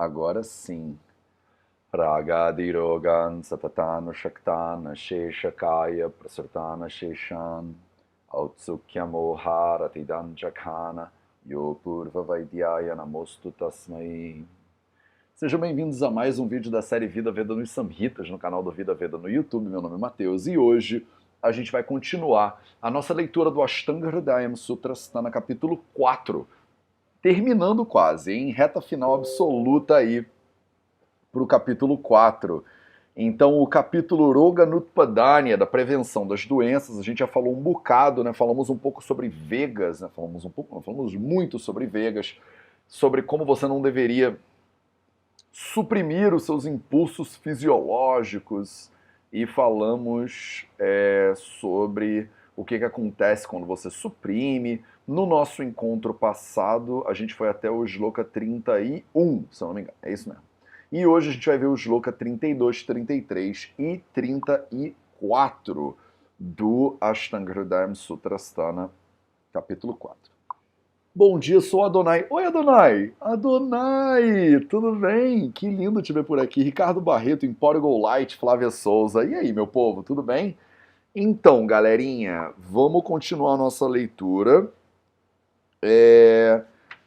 Agora sim. Ragadirogan satatana shaktana sheshakaya prasartana sheshan autsukyamoharatidan jakhana yopurva vaidyaya namostu tasmai. Sejam bem-vindos a mais um vídeo da série Vida Veda nos Samhitas, no canal do Vida Veda no YouTube. Meu nome é Matheus e hoje a gente vai continuar a nossa leitura do Ashtanga Hridayam Sutra, está no capítulo 4, terminando quase, em reta final absoluta aí para o capítulo 4. Então, o capítulo Roga Nutpadanya, da prevenção das doenças, a gente já falou um bocado, né? Falamos um pouco sobre Vegas, né? Falamos muito sobre Vegas, sobre como você não deveria suprimir os seus impulsos fisiológicos e falamos sobre o que acontece quando você suprime. No nosso encontro passado, a gente foi até o Shloka 31, se eu não me engano, é isso mesmo. E hoje a gente vai ver o Shloka 32, 33 e 34 do Ashtanga Hridayam Sutrasthana, capítulo 4. Bom dia, sou Adonai. Oi, Adonai! Adonai! Tudo bem? Que lindo te ver por aqui. Ricardo Barreto, Empório Go Light, Flávia Souza. E aí, meu povo, tudo bem? Então, galerinha, vamos continuar a nossa leitura.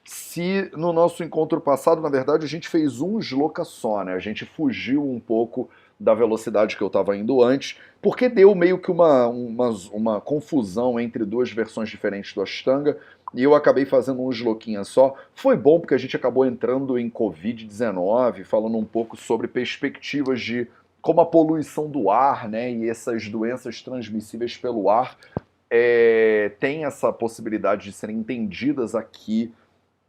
Se no nosso encontro passado, na verdade, a gente fez um shloka só, né? A gente fugiu um pouco da velocidade que eu estava indo antes, porque deu meio que uma confusão entre duas versões diferentes do Ashtanga, e eu acabei fazendo um shlokinha só. Foi bom porque a gente acabou entrando em Covid-19, falando um pouco sobre perspectivas de como a poluição do ar, né, e essas doenças transmissíveis pelo ar tem essa possibilidade de serem entendidas aqui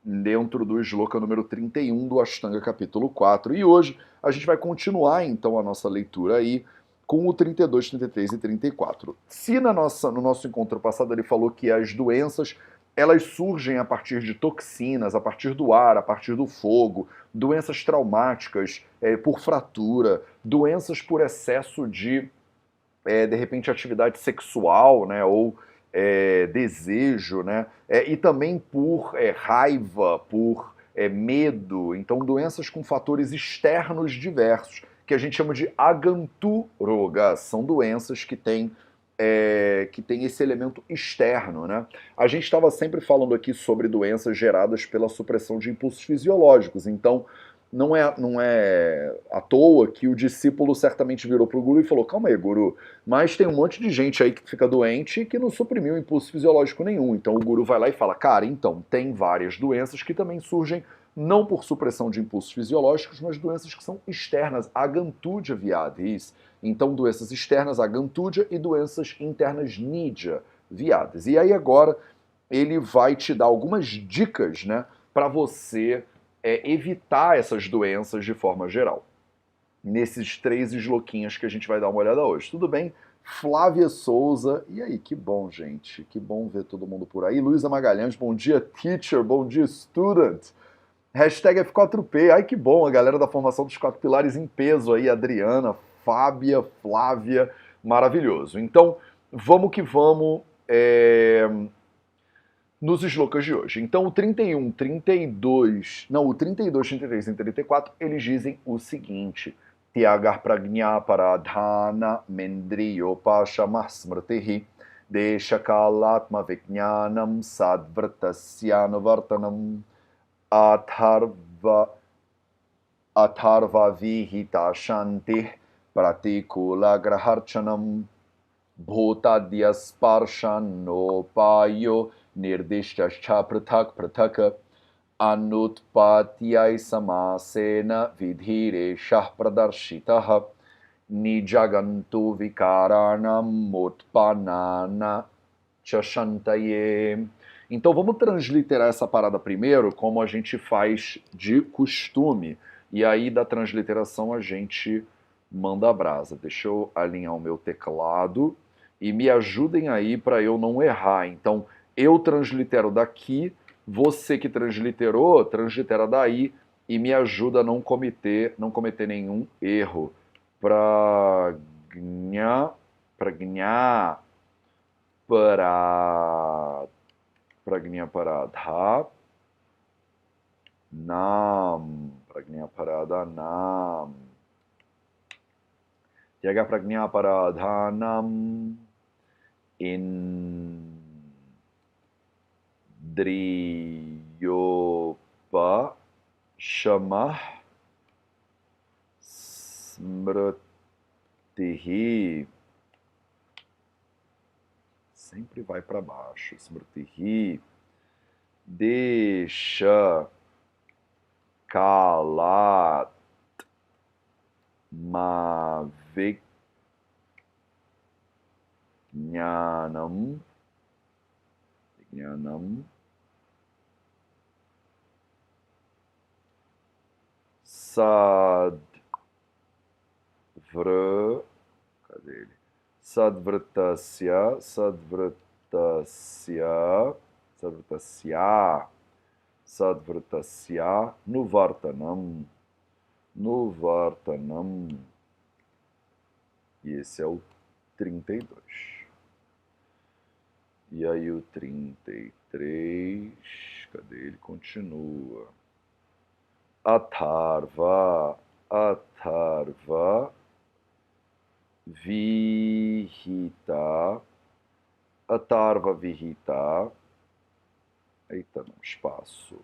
dentro do shloka número 31 do Ashtanga capítulo 4. E hoje a gente vai continuar então a nossa leitura aí com o 32, 33 e 34. Se no nosso encontro passado ele falou que as doenças elas surgem a partir de toxinas, a partir do ar, a partir do fogo, doenças traumáticas por fratura, doenças por excesso de repente, atividade sexual, né, ou desejo, né, e também por raiva, por medo. Então, doenças com fatores externos diversos, que a gente chama de aganturogas, são doenças que têm esse elemento externo, né? A gente estava sempre falando aqui sobre doenças geradas pela supressão de impulsos fisiológicos, então não é à toa que o discípulo certamente virou para o guru e falou: calma aí, guru, mas tem um monte de gente aí que fica doente e que não suprimiu impulso fisiológico nenhum. Então o guru vai lá e fala: cara, então, tem várias doenças que também surgem não por supressão de impulsos fisiológicos, mas doenças que são externas, agantúdia viadis. Então, doenças externas, agantúdia, e doenças internas, nidya, viadas. E aí agora ele vai te dar algumas dicas, né, para você evitar essas doenças de forma geral. Nesses 3 esloquinhos que a gente vai dar uma olhada hoje. Tudo bem? Flávia Souza, e aí, que bom, gente, que bom ver todo mundo por aí. Luísa Magalhães, bom dia, teacher, bom dia, student. Hashtag F4P, ai que bom, a galera da formação dos 4 pilares em peso aí, Adriana, Fábia, Flávia, maravilhoso. Então, vamos que vamos nos slokas de hoje. Então, o 31, 32, não, o 32, 33 e 34, eles dizem o seguinte: Tyagar pragnya paradhana mendriyo pashamasmrtihi deshakalatma vijnanam sadvratasyanuvartanam atharva atharva vihita shantih pratikula graharchanam bhutadhyasparshannopayo nirdishtascha prathak prathak anutpatyai samasena vidhireshah pradarshitah nijagantu vikaranam utpanana chashantaye. Então vamos transliterar essa parada primeiro, como a gente faz de costume. E aí da transliteração a gente manda a brasa. Deixa eu alinhar o meu teclado e me ajudem aí para eu não errar. Então eu translitero daqui, você que transliterou, translitera daí e me ajuda a não cometer nenhum erro. Pragnya, pragnya, para Pragnya Paradha Nam Prajnaparadhanam. Tyaga Prajnaparadhanam Indriyopa Shamah Smritihi. Sempre vai para baixo. Smritihi. Deixa Kalat Mavijnanam Sadvra. Cadê ele? Sadvratasya Nuvartanam. E esse é o 32. E aí o 33, cadê ele? Continua. Atharva Vihita. Atharva Vihita. Eita, não, espaço.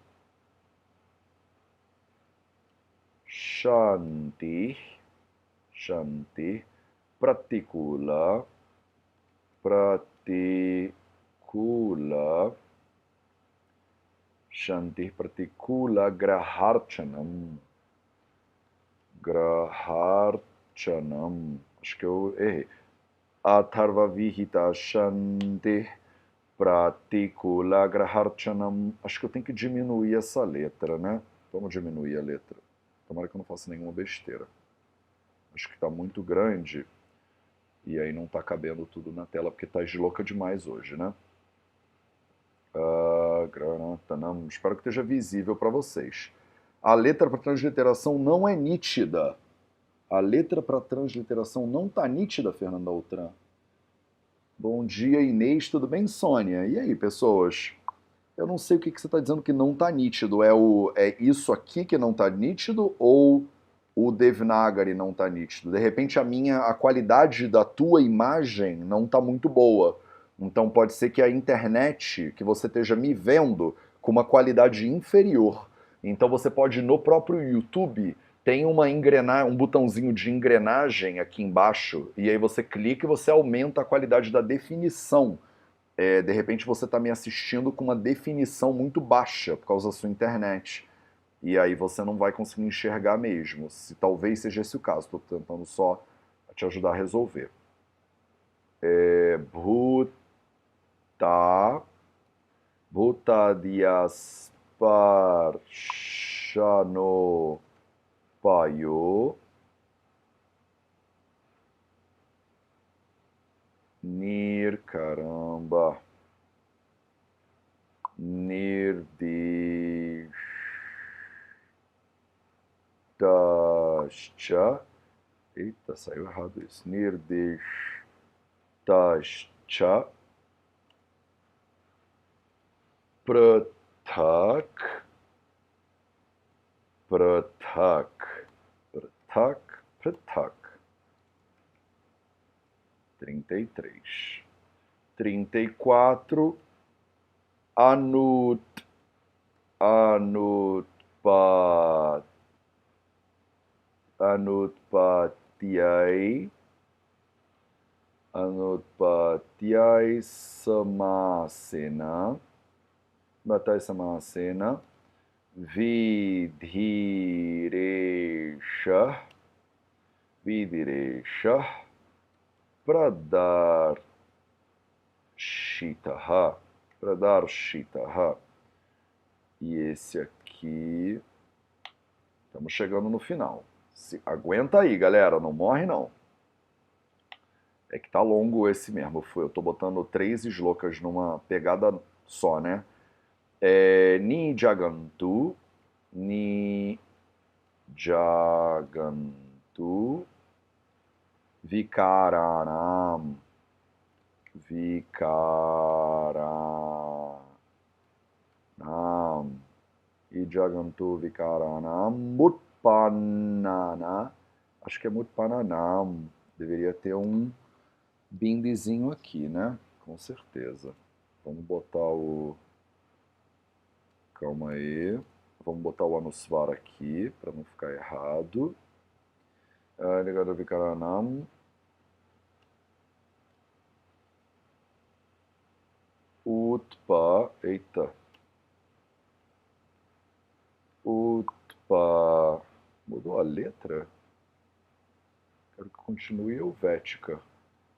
Shanti. Pratikula. Shanti Pratikula Graharchanam. Acho que eu errei. Atharva Vihita Shanti Pratikula Graharchanam. Acho que eu tenho que diminuir essa letra, né? Vamos diminuir a letra. Tomara que eu não faça nenhuma besteira. Acho que está muito grande. E aí não está cabendo tudo na tela, porque está louca demais hoje, né? Espero que esteja visível para vocês. A letra para transliteração não é nítida. A letra para transliteração não está nítida, Fernanda Altran. Bom dia, Inês. Tudo bem, Sônia? E aí, pessoas? Eu não sei o que você está dizendo que não está nítido. É isso aqui que não está nítido ou o Devanagari não está nítido? De repente a qualidade da tua imagem não está muito boa. Então pode ser que a internet, que você esteja me vendo com uma qualidade inferior. Então você pode no próprio YouTube tem um botãozinho de engrenagem aqui embaixo e aí você clica e você aumenta a qualidade da definição. De repente você está me assistindo com uma definição muito baixa por causa da sua internet. E aí você não vai conseguir enxergar mesmo. Se talvez seja esse o caso, estou tentando só te ajudar a resolver. Bhuta Diasparshano Payo Nirdishtascha. Eita, saiu errado isso. Nirdishtascha Prathak 33. 34. Anutpatyai Samasena. Vidhiresha Pradarshitaha. E esse aqui, estamos chegando no final. Aguenta aí, galera, não morre não. É que tá longo esse mesmo. Eu tô botando 3 slokas numa pegada só, né? Ni Jagantu Vikaranam I Jagantu Vikaranam Utpanana. Acho que é Mutpananam. Deveria ter um bindezinho aqui, né? Com certeza. Vamos botar o... Calma aí. Vamos botar o Anuswara aqui, para não ficar errado. Ligado Vikaranam. Utpa. Eita. Utpa. Mudou a letra? Quero que continue Helvética.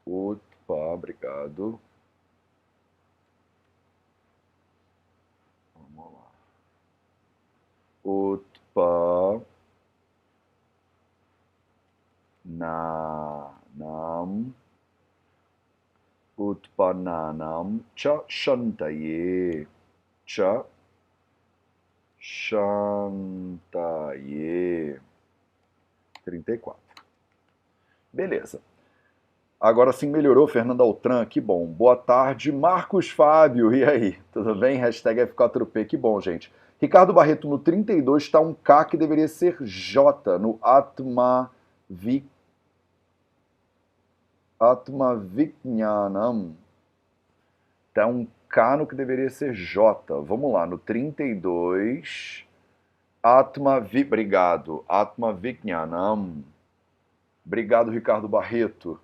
Utpa, obrigado. Vamos lá. Utpa. Nam. Utpananam. Cha shantaye. Cha shantaye. 34. Beleza. Agora sim melhorou, Fernanda Altran, que bom. Boa tarde, Marcos Fábio, e aí? Tudo bem? Hashtag F4P, que bom, gente. Ricardo Barreto, no 32 está um K que deveria ser J, no Atmavijnanam. Está um K no que deveria ser J. Vamos lá, no 32, obrigado, Atmavijnanam. Obrigado, Ricardo Barreto.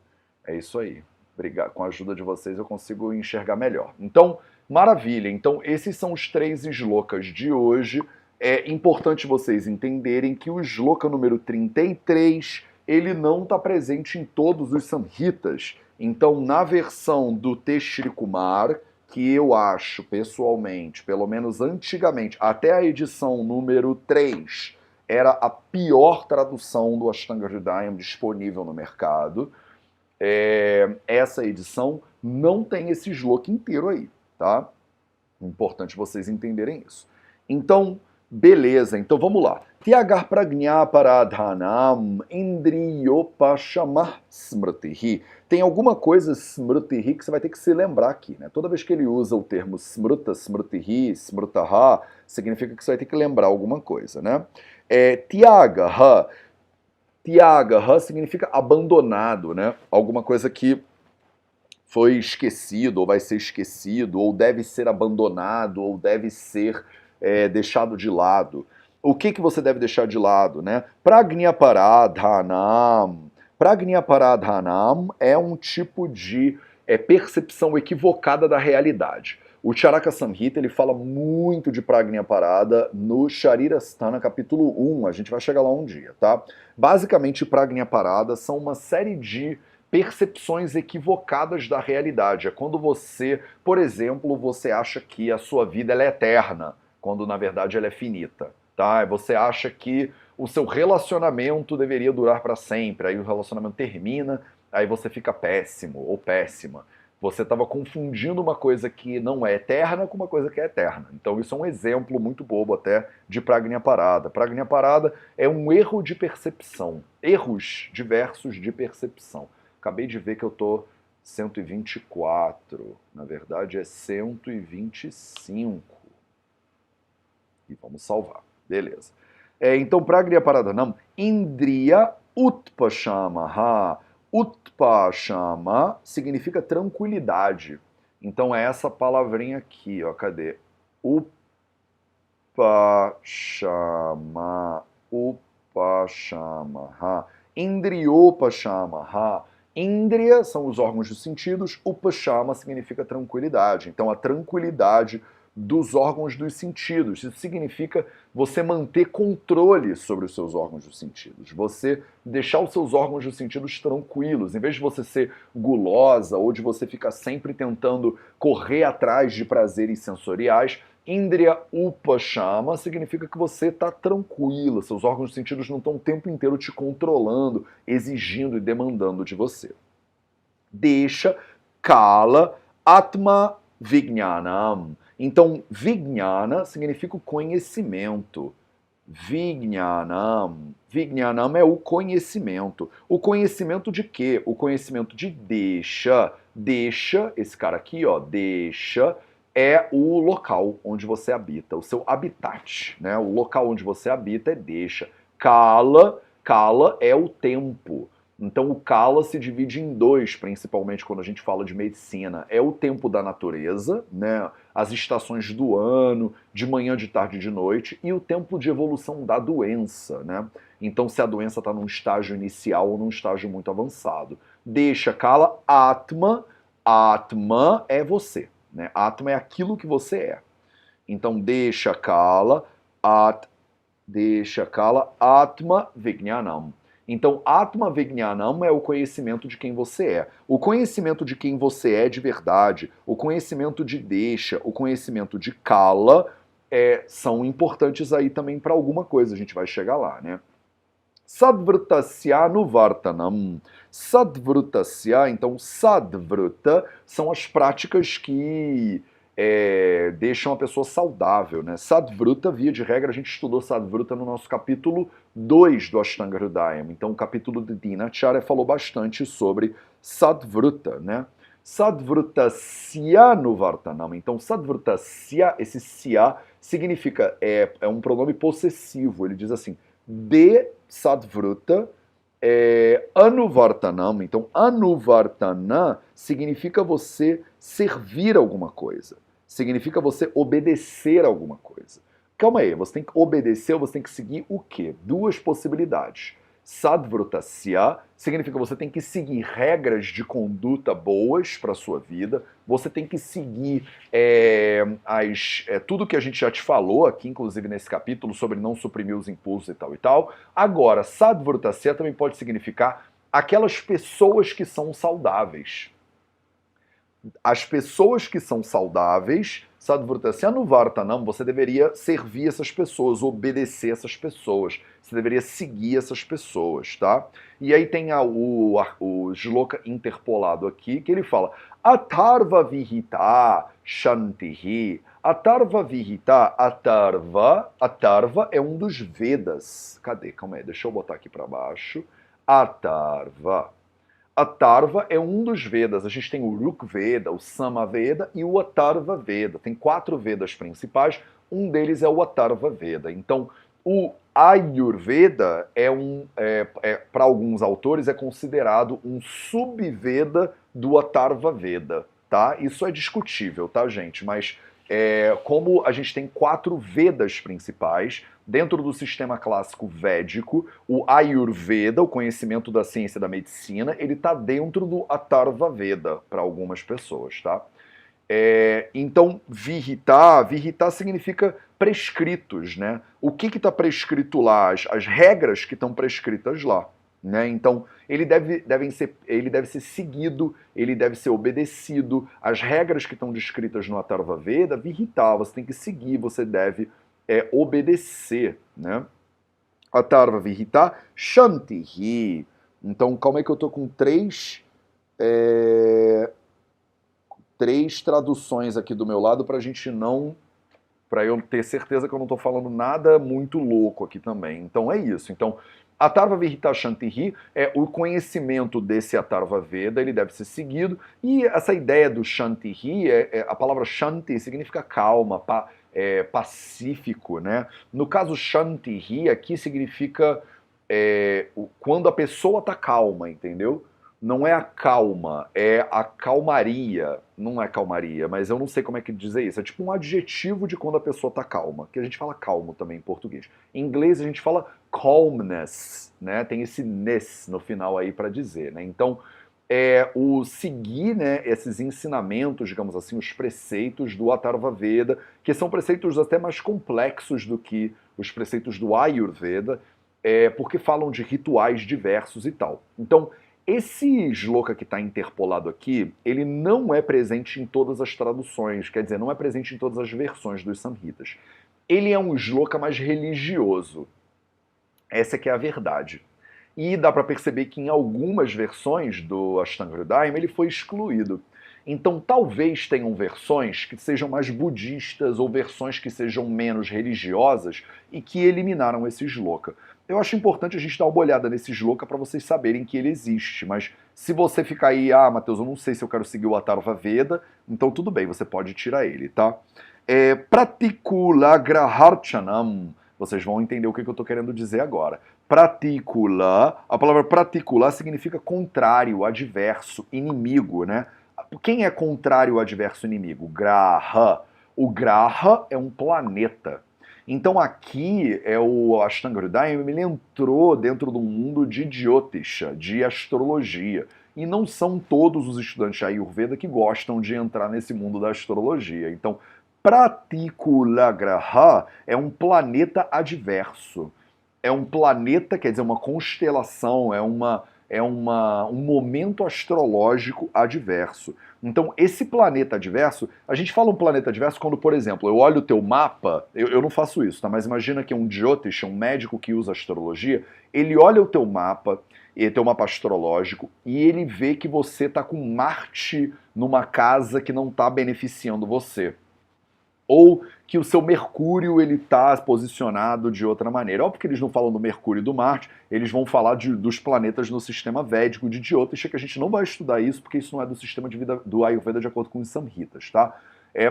É isso aí. Obrigado. Com a ajuda de vocês eu consigo enxergar melhor. Então, maravilha. Então, esses são os 3 shlokas de hoje. É importante vocês entenderem que o shloka número 33, ele não está presente em todos os samhitas. Então, na versão do Teshri Kumar, que eu acho, pessoalmente, pelo menos antigamente, até a edição número 3, era a pior tradução do Ashtanga Hridayam disponível no mercado. Essa edição não tem esse shloka inteiro aí, tá? Importante vocês entenderem isso. Então, beleza, então vamos lá. Tyagar pragnya paradhanam indriyopashamah smritihi. Tem alguma coisa smritihi que você vai ter que se lembrar aqui, né? Toda vez que ele usa o termo smruta, smritihi, smrutaha, significa que você vai ter que lembrar alguma coisa, né? Tyagaha. Tyagaha significa abandonado, né? Alguma coisa que foi esquecido, ou vai ser esquecido, ou deve ser abandonado, ou deve ser deixado de lado. O que você deve deixar de lado, né? Pragniaparadhanam. Pragniaparadhanam é um tipo de percepção equivocada da realidade. O Charaka Samhita ele fala muito de Pragniaparada no Sharirasthana capítulo 1, a gente vai chegar lá um dia, tá? Basicamente, Pragniaparada são uma série de percepções equivocadas da realidade. É quando você, por exemplo, você acha que a sua vida ela é eterna, quando na verdade ela é finita, tá? Você acha que o seu relacionamento deveria durar para sempre, aí o relacionamento termina, aí você fica péssimo ou péssima. Você estava confundindo uma coisa que não é eterna com uma coisa que é eterna. Então isso é um exemplo muito bobo até de Pragniaparada. Pragniaparada é um erro de percepção, erros diversos de percepção. Acabei de ver que eu tô 124, na verdade é 125. E vamos salvar, beleza. Então, Pragniaparadhanam, Indriya Utpashamaha. Utpashama significa tranquilidade. Então é essa palavrinha aqui, ó, cadê? Upashama, Upashamaha. Indriyopashamaha. Indriya são os órgãos dos sentidos, Upashama significa tranquilidade. Então a tranquilidade dos órgãos dos sentidos. Isso significa você manter controle sobre os seus órgãos dos sentidos. Você deixar os seus órgãos dos sentidos tranquilos. Em vez de você ser gulosa ou de você ficar sempre tentando correr atrás de prazeres sensoriais, Indriya Upashama significa que você está tranquila, seus órgãos dos sentidos não estão o tempo inteiro te controlando, exigindo e demandando de você. Deixa, cala, Atma Vijnanam. Então, Vijnana significa o conhecimento. Vijnanam. Vijnanam é o conhecimento. O conhecimento de quê? O conhecimento de deixa. Deixa, esse cara aqui, ó, deixa, é o local onde você habita, o seu habitat, né? O local onde você habita é deixa. Kala é o tempo. Então o Kala se divide em dois, principalmente quando a gente fala de medicina. É o tempo da natureza, né? As estações do ano, de manhã, de tarde e de noite, e o tempo de evolução da doença, né? Então se a doença está num estágio inicial ou num estágio muito avançado. Deixa Kala, Atma. Atma é você, né? Atma é aquilo que você é. Então deixa Kala, Atma Vijnanam. Então, Atma Vijnanam é o conhecimento de quem você é. O conhecimento de quem você é de verdade, o conhecimento de Desha, o conhecimento de Kala, são importantes aí também para alguma coisa. A gente vai chegar lá, né? Sadvrutasya Nuvartanam. Sadvrutasya, então Sadvruta são as práticas que deixam a pessoa saudável, né? Sadvruta, via de regra, a gente estudou Sadvruta no nosso capítulo 2 do Ashtanga Hridayam. Então o capítulo de Dinacharya falou bastante sobre Sadvruta, né? Sadvrutasya Nuvartanam. Então Sadvrutasya, esse sya, significa, é um pronome possessivo. Ele diz assim, de Sadvruta, Anuvartanam. Então, Anuvartana significa você servir alguma coisa. Significa você obedecer alguma coisa. Calma aí, você tem que obedecer ou você tem que seguir o quê? Duas possibilidades. Sadvrutasya significa que você tem que seguir regras de conduta boas para a sua vida, você tem que seguir tudo que a gente já te falou aqui, inclusive nesse capítulo, sobre não suprimir os impulsos e tal e tal. Agora, Sadvrutasya também pode significar aquelas pessoas que são saudáveis. As pessoas que são saudáveis, Sadvrutasya Nuvartanam, você deveria servir essas pessoas, obedecer essas pessoas, você deveria seguir essas pessoas, tá? E aí tem o shloka interpolado aqui, que ele fala Atharva Vihita Shantihi. Atharva Vihita, Atharva é um dos Vedas. Cadê? Calma aí, deixa eu botar aqui para baixo. Atharva. Atharva é um dos Vedas. A gente tem o Ruk Veda, o Sama Veda e o Atharva Veda. Tem 4 Vedas principais, um deles é o Atharva Veda. Então, o Ayurveda para alguns autores, é considerado um subveda do Atharva Veda, tá? Isso é discutível, tá, gente? Mas como a gente tem 4 Vedas principais, dentro do sistema clássico védico, o Ayurveda, o conhecimento da ciência da medicina, ele está dentro do Atharva Veda para algumas pessoas, tá? Então, Vihita significa prescritos, né? O que está prescrito lá? As regras que estão prescritas lá. Né? Então, ele deve ser seguido, ele deve ser obedecido. As regras que estão descritas no Atharva Veda, Vihita, você tem que seguir, você deve obedecer. Né? Atharva Vihita Shantihi. Então, calma aí que eu estou com 3 traduções aqui do meu lado para eu ter certeza que eu não estou falando nada muito louco aqui também. Então é isso. Então, Atharva Vihita Shantihi é o conhecimento desse Atharva Veda, ele deve ser seguido. E essa ideia do Shantihi, a palavra Shanti significa calma, pacífico, né? No caso Shantihi aqui significa quando a pessoa está calma, entendeu? Não é a calma, é a calmaria. Não é calmaria, mas eu não sei como é que dizer isso. É tipo um adjetivo de quando a pessoa tá calma, que a gente fala calmo também em português. Em inglês a gente fala calmness, né? Tem esse ness no final aí para dizer, né? Então, o seguir, né, esses ensinamentos, digamos assim, os preceitos do Atharva Veda, que são preceitos até mais complexos do que os preceitos do Ayurveda, porque falam de rituais diversos e tal. Então, esse shloka que está interpolado aqui, ele não é presente em todas as traduções, quer dizer, não é presente em todas as versões dos Samhitas. Ele é um shloka mais religioso. Essa que é a verdade. E dá para perceber que em algumas versões do Ashtanga Hridayam ele foi excluído. Então talvez tenham versões que sejam mais budistas ou versões que sejam menos religiosas e que eliminaram esse shloka. Eu acho importante a gente dar uma olhada nesse shloka para vocês saberem que ele existe, mas se você ficar aí, Matheus, eu não sei se eu quero seguir o Atharva Veda, então tudo bem, você pode tirar ele, tá? Pratikula Graharchanam. Vocês vão entender o que eu estou querendo dizer agora. Praticula, a palavra praticula significa contrário, adverso, inimigo, né? Quem é contrário, adverso, inimigo? Graha. O Graha é um planeta. Então aqui é o Ashtanga Hridayam, ele entrou dentro do mundo de Jyotisha, de astrologia. E não são todos os estudantes de Ayurveda que gostam de entrar nesse mundo da astrologia. Então, Pratikula Graha é um planeta adverso. É um planeta, quer dizer, uma constelação, um momento astrológico adverso. Então, esse planeta adverso, a gente fala um planeta adverso quando, por exemplo, eu olho o teu mapa, eu não faço isso, tá? Mas imagina que um Jyotish, um médico que usa astrologia, ele olha o teu mapa astrológico, e ele vê que você está com Marte numa casa que não está beneficiando você. Ou que o seu Mercúrio ele está posicionado de outra maneira. Óbvio que eles não falam do Mercúrio e do Marte, eles vão falar dos planetas no sistema védico de Jyotisha, que a gente não vai estudar isso, porque isso não é do sistema de vida do Ayurveda de acordo com os Samhitas, tá?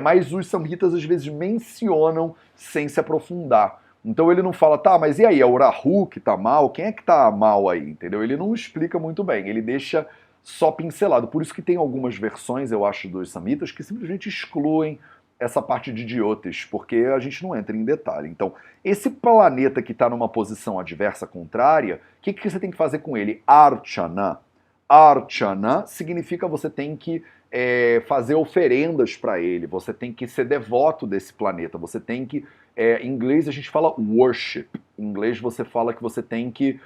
Mas os Samhitas às vezes mencionam sem se aprofundar. Então ele não fala, tá, mas e aí, é o Rahu que tá mal? Quem é que tá mal aí, entendeu? Ele não explica muito bem, ele deixa só pincelado. Por isso que tem algumas versões, eu acho, dos Samhitas que simplesmente excluem essa parte de Jyotish, porque a gente não entra em detalhe. Então, esse planeta que está numa posição adversa contrária, o que você tem que fazer com ele? Archana. Archana significa você tem que fazer oferendas para ele, você tem que ser devoto desse planeta, você tem que... em inglês a gente fala worship, em inglês você fala que você tem que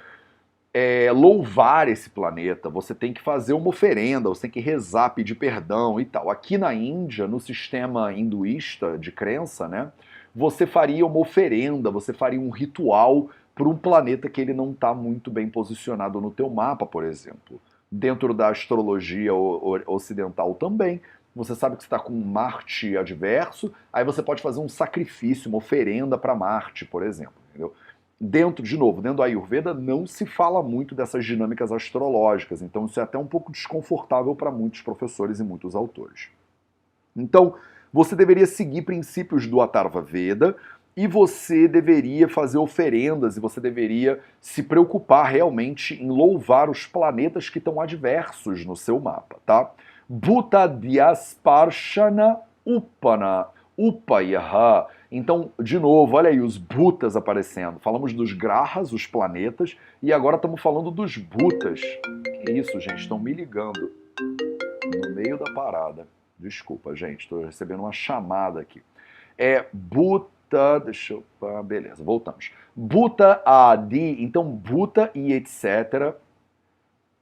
louvar esse planeta, você tem que fazer uma oferenda, você tem que rezar, pedir perdão e tal. Aqui na Índia, no sistema hinduísta de crença, né, você faria uma oferenda, você faria um ritual para um planeta que ele não está muito bem posicionado no teu mapa, por exemplo. Dentro da astrologia ocidental também, você sabe que você está com Marte adverso, aí você pode fazer um sacrifício, uma oferenda para Marte, por exemplo, entendeu? Dentro do Ayurveda não se fala muito dessas dinâmicas astrológicas, então isso é até um pouco desconfortável para muitos professores e muitos autores. Então, você deveria seguir princípios do Atharva Veda e você deveria fazer oferendas e você deveria se preocupar realmente em louvar os planetas que estão adversos no seu mapa, tá? Bhuta Dyasparshana Upayaha. Então, de novo, olha aí os bhutas aparecendo. Falamos dos grahas, os planetas, e agora estamos falando dos bhutas. Que isso, gente? Estão me ligando no meio da parada. Desculpa, gente, estou recebendo uma chamada aqui. Bhuta, deixa eu... beleza, voltamos. Bhuta Adi, então Bhuta e etc.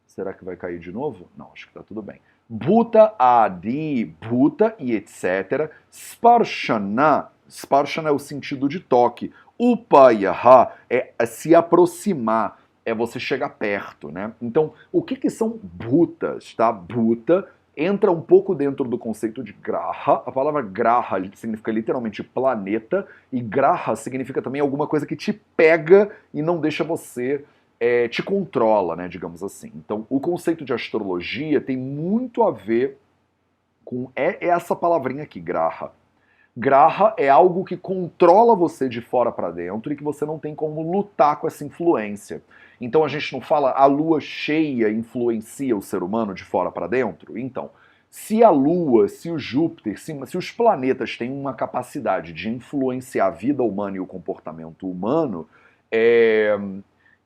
Será que vai cair de novo? Não, acho que está tudo bem. Bhuta Adi, Bhuta e etc. Sparshana, Sparshana é o sentido de toque. Upayaha é se aproximar, é você chegar perto, né? Então, o que são bhutas, tá? Bhuta entra um pouco dentro do conceito de graha. A palavra graha significa literalmente planeta, e graha significa também alguma coisa que te pega e não deixa você... te controla, né, digamos assim. Então, o conceito de astrologia tem muito a ver com essa palavrinha aqui, graha. Graha é algo que controla você de fora para dentro e que você não tem como lutar com essa influência. Então a gente não fala a lua cheia influencia o ser humano de fora para dentro? Então, se a lua, se o Júpiter, se os planetas têm uma capacidade de influenciar a vida humana e o comportamento humano,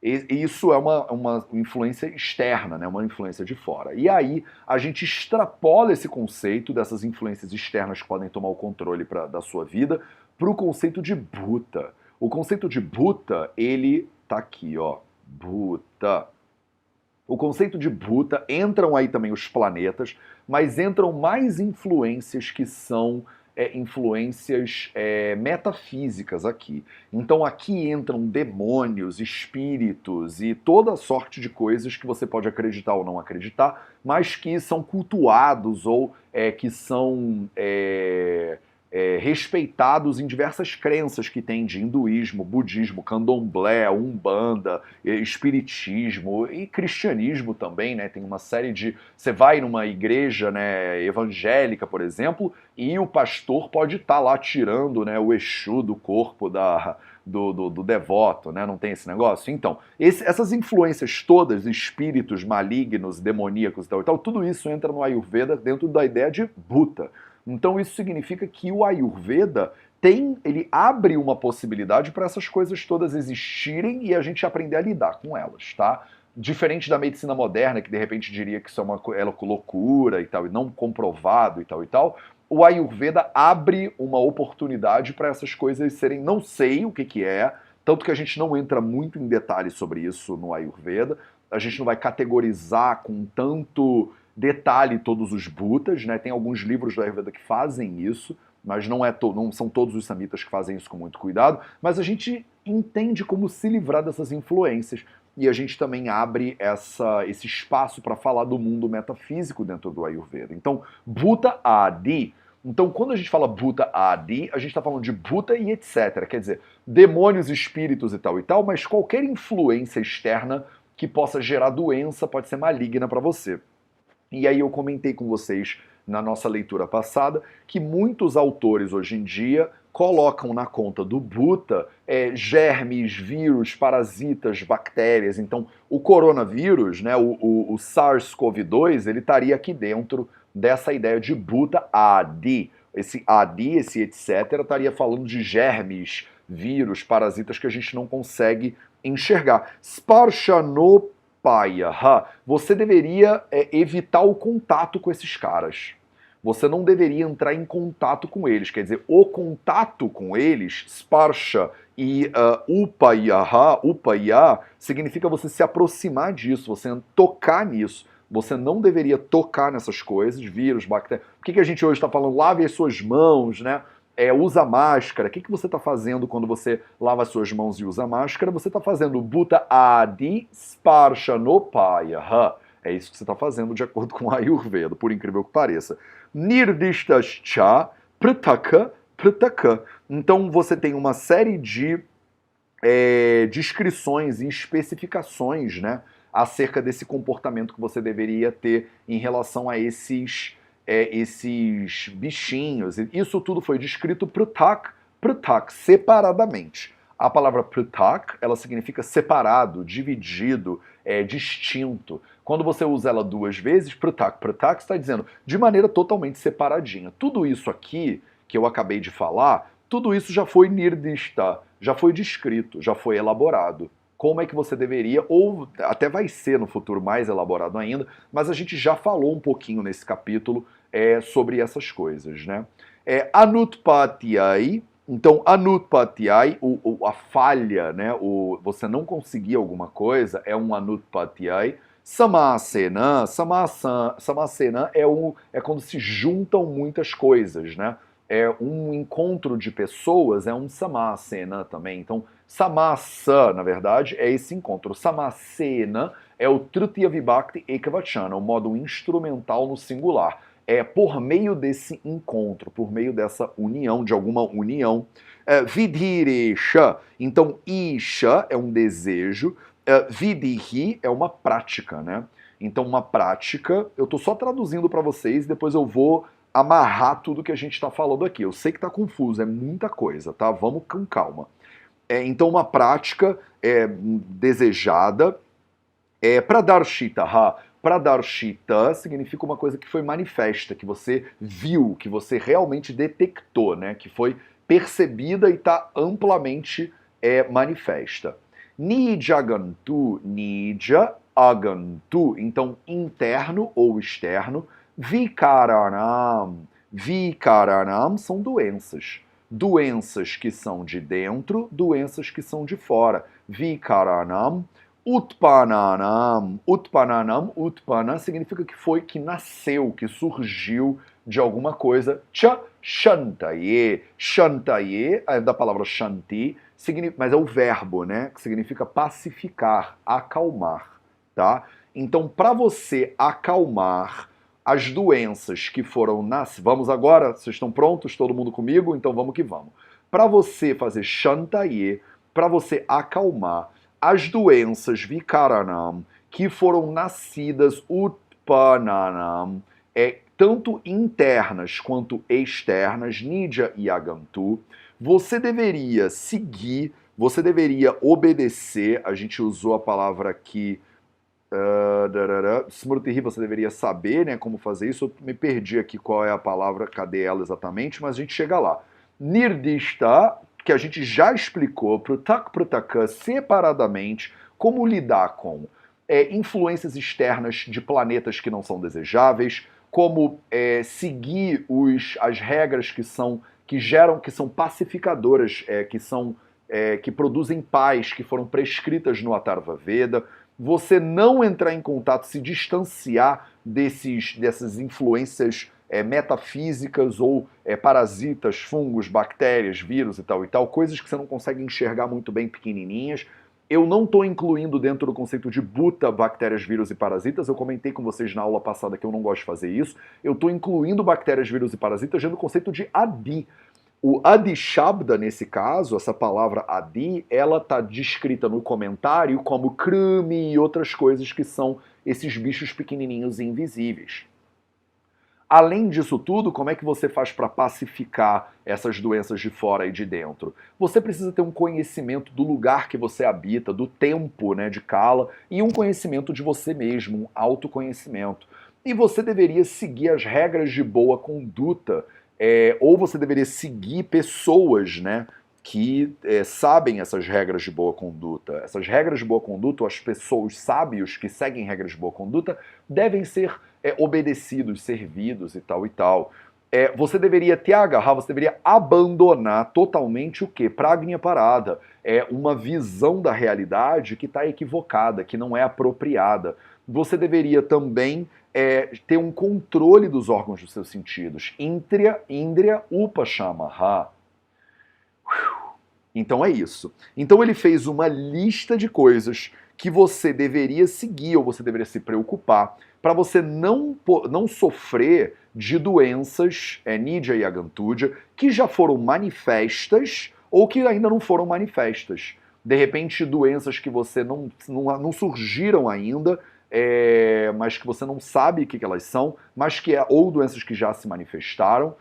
isso é uma influência externa, né? Uma influência de fora. E aí a gente extrapola esse conceito dessas influências externas que podem tomar o controle da sua vida para o conceito de Bhuta. O conceito de Bhuta, ele tá aqui, ó. Bhuta. O conceito de Bhuta, entram aí também os planetas, mas entram mais influências que são influências metafísicas aqui. Então aqui entram demônios, espíritos e toda sorte de coisas que você pode acreditar ou não acreditar, mas que são cultuados ou que são respeitados em diversas crenças que tem de hinduísmo, budismo, candomblé, umbanda, espiritismo e cristianismo também, né? Tem uma série de... Você vai numa igreja, né, evangélica, por exemplo, e o pastor pode estar lá tirando, né, o Exu do corpo do devoto, né? Não tem esse negócio? Então, essas influências todas, espíritos malignos, demoníacos e tal, tudo isso entra no Ayurveda dentro da ideia de Bhuta. Então isso significa que o Ayurveda ele abre uma possibilidade para essas coisas todas existirem e a gente aprender a lidar com elas, tá? Diferente da medicina moderna, que de repente diria que isso é uma loucura e tal, e não comprovado e tal, o Ayurveda abre uma oportunidade para essas coisas serem, não sei o que é, tanto que a gente não entra muito em detalhes sobre isso no Ayurveda, a gente não vai categorizar com tanto detalhe todos os bhutas, né? Tem alguns livros do Ayurveda que fazem isso, mas não são todos os samitas que fazem isso com muito cuidado, mas a gente entende como se livrar dessas influências e a gente também abre esse espaço para falar do mundo metafísico dentro do Ayurveda. Então, Bhuta Adi. Então, quando a gente fala Bhuta Adi, a gente está falando de Bhuta e etc. Quer dizer, demônios, espíritos e tal, mas qualquer influência externa que possa gerar doença pode ser maligna para você. E aí eu comentei com vocês na nossa leitura passada que muitos autores hoje em dia colocam na conta do Bhuta germes, vírus, parasitas, bactérias. Então, o coronavírus, né, o SARS-CoV-2, ele estaria aqui dentro dessa ideia de Bhuta Adi. Esse Adi, esse etc., estaria falando de germes, vírus, parasitas que a gente não consegue enxergar. Sparshanopaya. Você deveria evitar o contato com esses caras. Você não deveria entrar em contato com eles. Quer dizer, o contato com eles, sparsha e upaya, significa você se aproximar disso, você tocar nisso. Você não deveria tocar nessas coisas, vírus, bactérias. Por que a gente hoje está falando, lave as suas mãos, né? Usa máscara. O que você está fazendo quando você lava as suas mãos e usa máscara? Você está fazendo Bhuta Adi Sparshanopaya. É isso que você está fazendo de acordo com a Ayurveda, por incrível que pareça. Nirdishtascha pritaka pritaka. Então você tem uma série de descrições e especificações, né, acerca desse comportamento que você deveria ter em relação a esses bichinhos. Isso tudo foi descrito prutak, separadamente. A palavra prutak, ela significa separado, dividido, distinto. Quando você usa ela duas vezes, prutak, está dizendo de maneira totalmente separadinha. Tudo isso aqui, que eu acabei de falar, tudo isso já foi nirdishta, já foi descrito, já foi elaborado. Como é que você deveria, ou até vai ser no futuro mais elaborado ainda, mas a gente já falou um pouquinho nesse capítulo sobre essas coisas, né? Anutpatyai, então anutpatyai, a falha, né? Você não conseguir alguma coisa é um anutpatyai. Samasena é quando se juntam muitas coisas, né? Um encontro de pessoas, é um samasena também. Então, samasa, na verdade, é esse encontro. Samasena é o Tritiya Vibhakti Ekavachana, o modo instrumental no singular. É por meio desse encontro, por meio dessa união, de alguma união. Vidhiresha, então Isha é um desejo, Vidhi é uma prática, né? Então, uma prática, eu estou só traduzindo para vocês, depois eu vou amarrar tudo que a gente está falando aqui. Eu sei que está confuso, é muita coisa, tá? Vamos com calma. Então, uma prática desejada pradarshita. Pradarshita significa uma coisa que foi manifesta, que você viu, que você realmente detectou, né? Que foi percebida e está amplamente manifesta. Nijagantu, nija agantu, então interno ou externo. Vikaranam são doenças. Doenças que são de dentro, doenças que são de fora. Vikaranam. Utpananam. Utpana significa que nasceu, que surgiu de alguma coisa. Cha shantaye. Shantaye é da palavra shanti, mas é o verbo, né? Que significa pacificar, acalmar, tá? Então, para você acalmar as doenças que foram nas... Vamos agora? Vocês estão prontos? Todo mundo comigo? Então vamos que vamos. Para você fazer Shantaye, para você acalmar as doenças Vikaranam que foram nascidas Utpananam, tanto internas quanto externas, Nidya e Agantu, você deveria seguir, você deveria obedecer, a gente usou a palavra aqui, Smriti, você deveria saber, né, como fazer isso, eu me perdi aqui qual é a palavra, cadê ela exatamente, mas a gente chega lá. Nirdishta, que a gente já explicou, Prutak Prutaka, separadamente, como lidar com influências externas de planetas que não são desejáveis, como seguir as regras que são pacificadoras, que produzem paz, que foram prescritas no Atharva Veda, você não entrar em contato, se distanciar dessas influências metafísicas ou parasitas, fungos, bactérias, vírus e tal, coisas que você não consegue enxergar muito bem pequenininhas. Eu não estou incluindo dentro do conceito de Bhuta, bactérias, vírus e parasitas. Eu comentei com vocês na aula passada que eu não gosto de fazer isso. Eu estou incluindo bactérias, vírus e parasitas dentro do conceito de Adi. O Adi Shabda, nesse caso, essa palavra Adi, ela está descrita no comentário como Krumi e outras coisas que são esses bichos pequenininhos e invisíveis. Além disso tudo, como é que você faz para pacificar essas doenças de fora e de dentro? Você precisa ter um conhecimento do lugar que você habita, do tempo, né, de Kala, e um conhecimento de você mesmo, um autoconhecimento. E você deveria seguir as regras de boa conduta, ou você deveria seguir pessoas, né, que sabem essas regras de boa conduta. Essas regras de boa conduta, ou as pessoas sábios que seguem regras de boa conduta, devem ser obedecidos, servidos e tal e tal. Você deveria te agarrar, você deveria abandonar totalmente o quê? Pragnya parada. Uma visão da realidade que está equivocada, que não é apropriada. Você deveria também ter um controle dos órgãos dos seus sentidos. Indriya Upashamaha. Então é isso. Então ele fez uma lista de coisas que você deveria seguir ou você deveria se preocupar para você não sofrer de doenças, Nidya e Agantudya, que já foram manifestas ou que ainda não foram manifestas. De repente, doenças que você não surgiram ainda, mas que você não sabe o que elas são, mas ou doenças que já se manifestaram.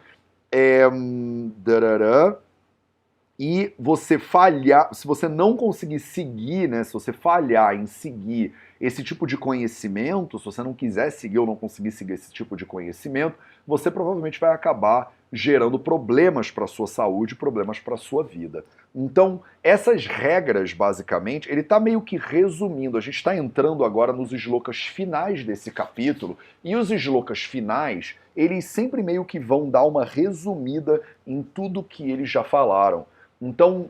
E você falhar, se você não conseguir seguir, né, se você falhar em seguir esse tipo de conhecimento, se você não quiser seguir ou não conseguir seguir esse tipo de conhecimento, você provavelmente vai acabar gerando problemas para a sua saúde, problemas para a sua vida. Então, essas regras, basicamente, ele está meio que resumindo. A gente está entrando agora nos shlokas finais desse capítulo, e os shlokas finais, eles sempre meio que vão dar uma resumida em tudo que eles já falaram. Então,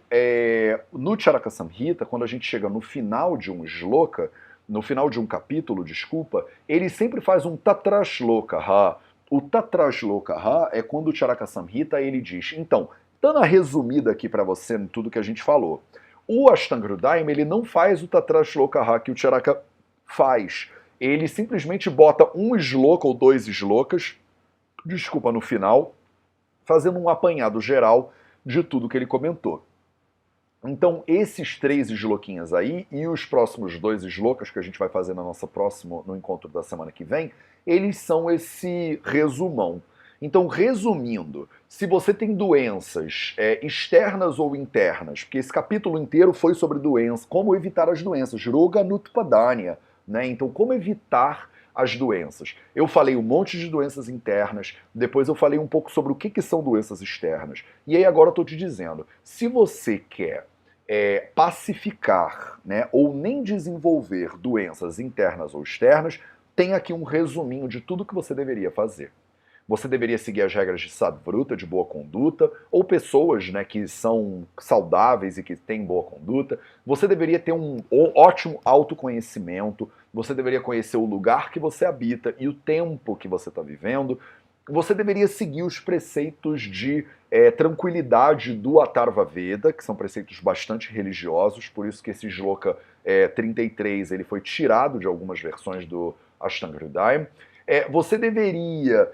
no Charaka Samhita, quando a gente chega no final de um shloka, no final de um capítulo, desculpa, ele sempre faz um tatrashloka. O tatrashloka é quando o Charaka Samhita ele diz, então, dando a resumida aqui para você em tudo que a gente falou, o Ashtanga Hridayam, ele não faz o tatrashloka que o Charaka faz. Ele simplesmente bota um shloka ou dois shlokas, desculpa, no final, fazendo um apanhado geral de tudo que ele comentou. Então, esses 3 shlokinhas aí e os próximos 2 shlokas que a gente vai fazer no encontro da semana que vem, eles são esse resumão. Então, resumindo, se você tem doenças externas ou internas, porque esse capítulo inteiro foi sobre doenças, como evitar as doenças, Roga Nutpadanya, né? Então, como evitar as doenças. Eu falei um monte de doenças internas, depois eu falei um pouco sobre o que são doenças externas. E aí agora eu estou te dizendo, se você quer pacificar, né, ou nem desenvolver doenças internas ou externas, tem aqui um resuminho de tudo que você deveria fazer. Você deveria seguir as regras de sadvruta, de boa conduta, ou pessoas, né, que são saudáveis e que têm boa conduta. Você deveria ter um ótimo autoconhecimento, você deveria conhecer o lugar que você habita e o tempo que você está vivendo. Você deveria seguir os preceitos de tranquilidade do Atharva Veda, que são preceitos bastante religiosos, por isso que esse shloka 33 ele foi tirado de algumas versões do Ashtanga Hridayam. Você deveria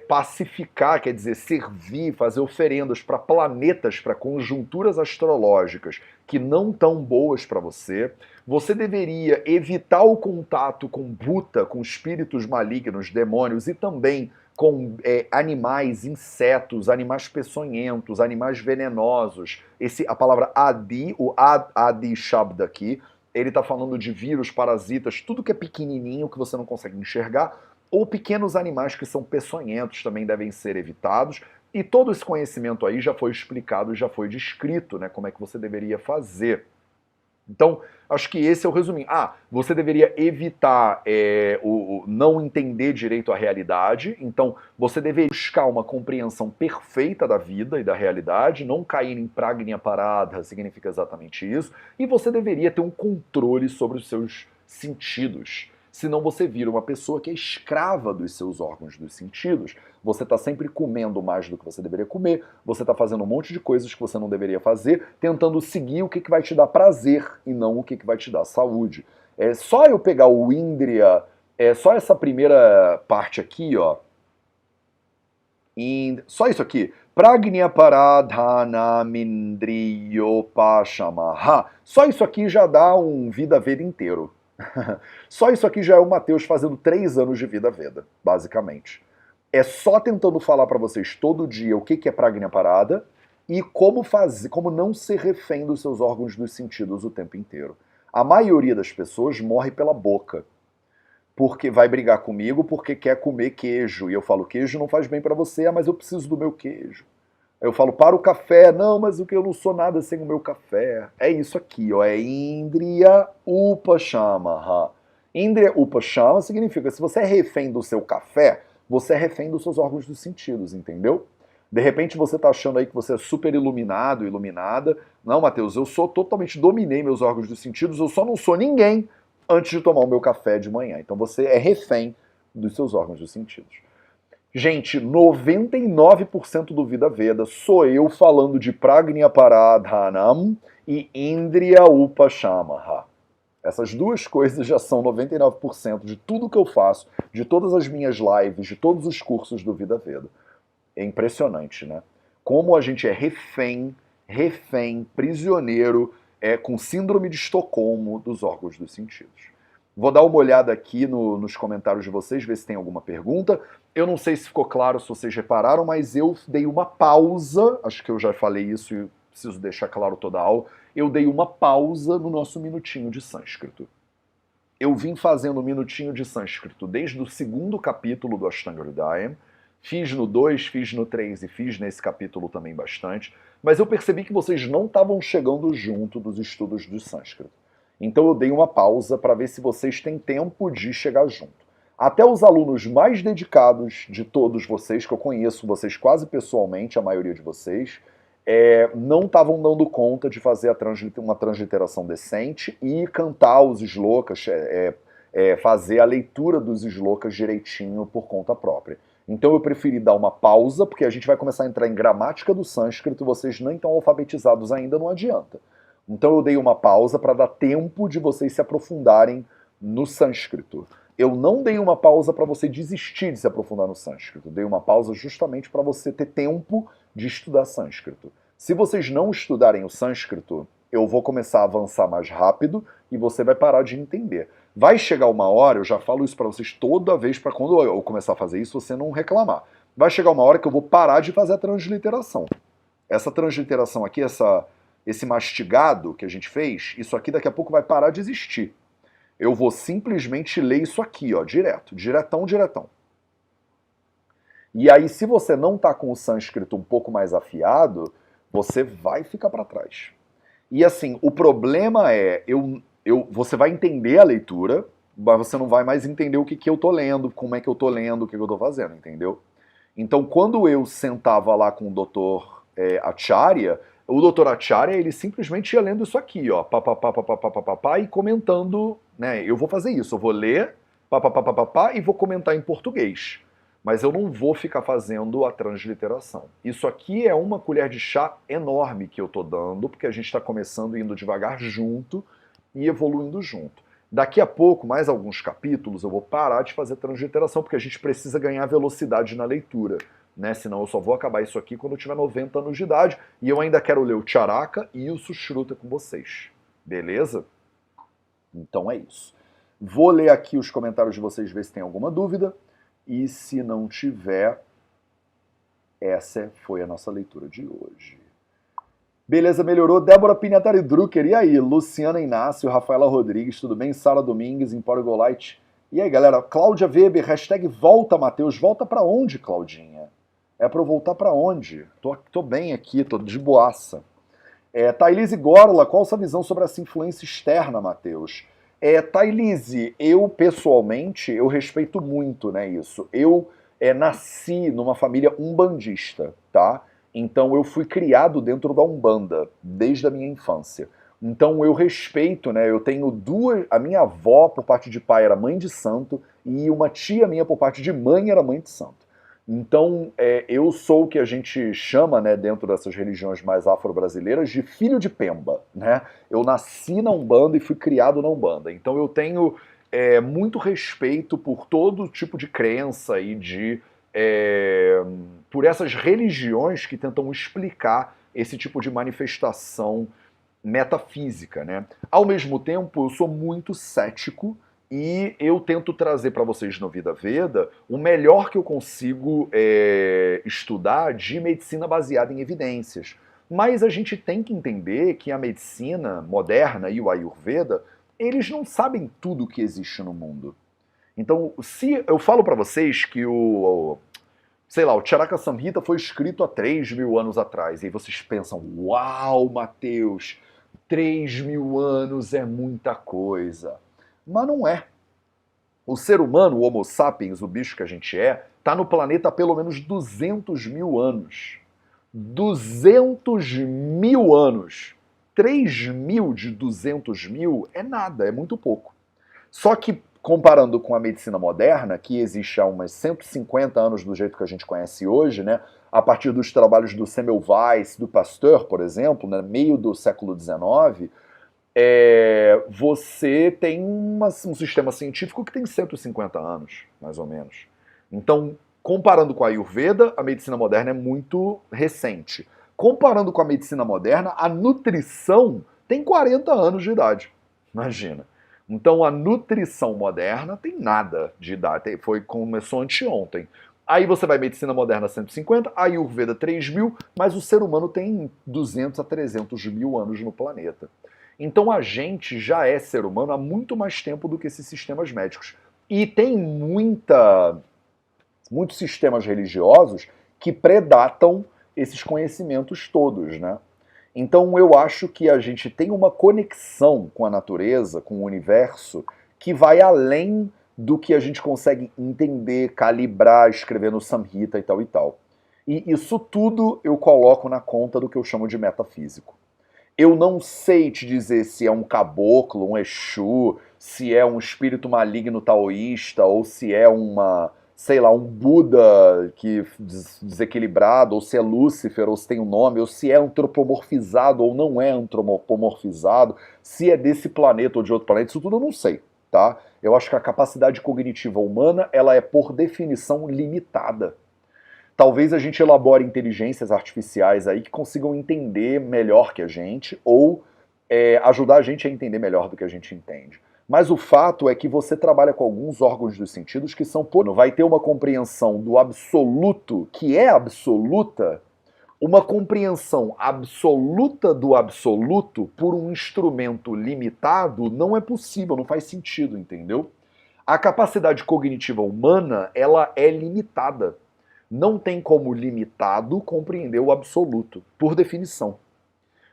pacificar, quer dizer, servir, fazer oferendas para planetas, para conjunturas astrológicas que não estão boas para você. Você deveria evitar o contato com Bhuta, com espíritos malignos, demônios e também com animais, insetos, animais peçonhentos, animais venenosos. A palavra Adi, o Adi Shabda aqui, ele está falando de vírus, parasitas, tudo que é pequenininho, que você não consegue enxergar, ou pequenos animais que são peçonhentos também devem ser evitados. E todo esse conhecimento aí já foi explicado, já foi descrito, né, como é que você deveria fazer. Então, acho que esse é o resuminho. Você deveria evitar o não entender direito a realidade. Então, você deveria buscar uma compreensão perfeita da vida e da realidade, não cair em pragnya parada, significa exatamente isso. E você deveria ter um controle sobre os seus sentidos. Senão você vira uma pessoa que é escrava dos seus órgãos dos sentidos. Você está sempre comendo mais do que você deveria comer, você está fazendo um monte de coisas que você não deveria fazer, tentando seguir o que vai te dar prazer e não o que vai te dar saúde. É só eu pegar o Indriya, só essa primeira parte aqui, ó. Só isso aqui. Pragnya paradhana mindriyopashamaha. Só isso aqui já dá um Vida Veda inteiro. Só isso aqui já é o Mateus fazendo 3 anos de Vida Veda, basicamente. É só tentando falar para vocês todo dia o que é Pragnya Parada e como fazer, como não ser refém dos seus órgãos dos sentidos o tempo inteiro. A maioria das pessoas morre pela boca, porque vai brigar comigo porque quer comer queijo. E eu falo, queijo não faz bem para você, mas eu preciso do meu queijo. Eu falo, para o café. Não, mas o que eu não sou nada sem o meu café. É isso aqui, ó. É Indriya Upashamaha. Indriya Upashama significa, se você é refém do seu café, você é refém dos seus órgãos dos sentidos, entendeu? De repente você tá achando aí que você é super iluminado, iluminada. Não, Matheus, eu dominei meus órgãos dos sentidos, eu só não sou ninguém antes de tomar o meu café de manhã. Então você é refém dos seus órgãos dos sentidos. Gente, 99% do Vida Veda sou eu falando de Pragnya Paradhanam e Indriya Upashamaha. Essas duas coisas já são 99% de tudo que eu faço, de todas as minhas lives, de todos os cursos do Vida Veda. É impressionante, né? Como a gente é refém, prisioneiro, com síndrome de Estocolmo dos órgãos dos sentidos. Vou dar uma olhada aqui nos comentários de vocês, ver se tem alguma pergunta. Eu não sei se ficou claro, se vocês repararam, mas eu dei uma pausa, acho que eu já falei isso e preciso deixar claro toda a aula, eu dei uma pausa no nosso minutinho de sânscrito. Eu vim fazendo um minutinho de sânscrito desde o 2º capítulo do Ashtanga Hridayam, fiz no 2, fiz no 3 e fiz nesse capítulo também bastante, mas eu percebi que vocês não estavam chegando junto dos estudos do sânscrito. Então eu dei uma pausa para ver se vocês têm tempo de chegar junto. Até os alunos mais dedicados de todos vocês, que eu conheço vocês quase pessoalmente, a maioria de vocês, não estavam dando conta de fazer uma transliteração decente e cantar os shlokas, fazer a leitura dos shlokas direitinho por conta própria. Então eu preferi dar uma pausa, porque a gente vai começar a entrar em gramática do sânscrito e vocês nem estão alfabetizados ainda, não adianta. Então eu dei uma pausa para dar tempo de vocês se aprofundarem no sânscrito. Eu não dei uma pausa para você desistir de se aprofundar no sânscrito. Dei uma pausa justamente para você ter tempo de estudar sânscrito. Se vocês não estudarem o sânscrito, eu vou começar a avançar mais rápido e você vai parar de entender. Vai chegar uma hora, eu já falo isso para vocês toda vez, para quando eu começar a fazer isso, você não reclamar. Vai chegar uma hora que eu vou parar de fazer a transliteração. Essa transliteração aqui, esse mastigado que a gente fez, isso aqui daqui a pouco vai parar de existir. Eu vou simplesmente ler isso aqui, ó, direto, diretão. E aí, se você não tá com o sânscrito um pouco mais afiado, você vai ficar para trás. E assim, o problema é, você vai entender a leitura, mas você não vai mais entender o que eu tô lendo, como é que eu tô lendo, o que eu tô fazendo, entendeu? Então, quando eu sentava lá com o Dr. Acharya, o Dr. Acharya, ele simplesmente ia lendo isso aqui, ó, e comentando, né? Eu vou fazer isso, eu vou ler, e vou comentar em português. Mas eu não vou ficar fazendo a transliteração. Isso aqui é uma colher de chá enorme que eu tô dando, porque a gente está começando indo devagar junto e evoluindo junto. Daqui a pouco, mais alguns capítulos, eu vou parar de fazer transliteração, porque a gente precisa ganhar velocidade na leitura, né? Senão eu só vou acabar isso aqui quando eu tiver 90 anos de idade, e eu ainda quero ler o Charaka e o Sushruta com vocês. Beleza? Então é isso. Vou ler aqui os comentários de vocês, ver se tem alguma dúvida, e se não tiver, essa foi a nossa leitura de hoje. Beleza, melhorou. Débora Pinhatari Drucker, e aí? Luciana Inácio, Rafaela Rodrigues, tudo bem? Sara Domingues, Empório Golite. E aí, galera? Cláudia Weber, hashtag volta, Matheus. Volta pra onde, Claudinha? É pra eu voltar pra onde? Tô bem aqui, tô de boaça. Thailise Gorla, qual a sua visão sobre essa influência externa, Matheus? Thailise, eu pessoalmente, eu respeito muito, né, isso. Eu nasci numa família umbandista, tá? Então eu fui criado dentro da Umbanda, desde a minha infância. Então eu respeito, né? Eu tenho duas. A minha avó, por parte de pai, era mãe de santo, e uma tia minha, por parte de mãe, era mãe de santo. Então eu sou o que a gente chama, né, dentro dessas religiões mais afro-brasileiras, de filho de Pemba, né? Eu nasci na Umbanda e fui criado na Umbanda. Então eu tenho muito respeito por todo tipo de crença e por essas religiões que tentam explicar esse tipo de manifestação metafísica, né? Ao mesmo tempo, eu sou muito cético e eu tento trazer para vocês no Vida Veda o melhor que eu consigo estudar de medicina baseada em evidências. Mas a gente tem que entender que a medicina moderna e o Ayurveda, eles não sabem tudo que existe no mundo. Então, se eu falo para vocês que o Charaka Samhita foi escrito há 3.000 anos atrás, e aí vocês pensam, uau, Matheus, 3.000 anos é muita coisa. Mas não é. O ser humano, o Homo sapiens, o bicho que a gente está no planeta há pelo menos 200.000 anos. 200.000 anos. 3.000 de 200.000 é nada, é muito pouco. Só que, comparando com a medicina moderna, que existe há umas 150 anos do jeito que a gente conhece hoje, né, a partir dos trabalhos do Semmelweis, do Pasteur, por exemplo, no meio do século XIX, você tem um sistema científico que tem 150 anos, mais ou menos. Então, comparando com a Ayurveda, a medicina moderna é muito recente. Comparando com a medicina moderna, a nutrição tem 40 anos de idade. Imagina. Então, a nutrição moderna tem nada de idade. Começou anteontem. Aí você vai medicina moderna 150, a Ayurveda 3.000, mas o ser humano tem 200 a 300 mil anos no planeta. Então a gente já é ser humano há muito mais tempo do que esses sistemas médicos. E tem muitos sistemas religiosos que predatam esses conhecimentos todos, né? Então eu acho que a gente tem uma conexão com a natureza, com o universo, que vai além do que a gente consegue entender, calibrar, escrever no Samhita e tal e tal. E isso tudo eu coloco na conta do que eu chamo de metafísico. Eu não sei te dizer se é um caboclo, um Exu, se é um espírito maligno taoísta, ou se é um Buda desequilibrado, ou se é Lúcifer, ou se tem um nome, ou se é antropomorfizado ou não é antropomorfizado, se é desse planeta ou de outro planeta, isso tudo eu não sei, tá? Eu acho que a capacidade cognitiva humana, ela é por definição limitada. Talvez a gente elabore inteligências artificiais aí que consigam entender melhor que a gente ou ajudar a gente a entender melhor do que a gente entende. Mas o fato é que você trabalha com alguns órgãos dos sentidos que são... Vai ter uma compreensão do absoluto, que é absoluta, uma compreensão absoluta do absoluto por um instrumento limitado não é possível, não faz sentido, entendeu? A capacidade cognitiva humana, ela é limitada. Não tem como limitado compreender o absoluto, por definição.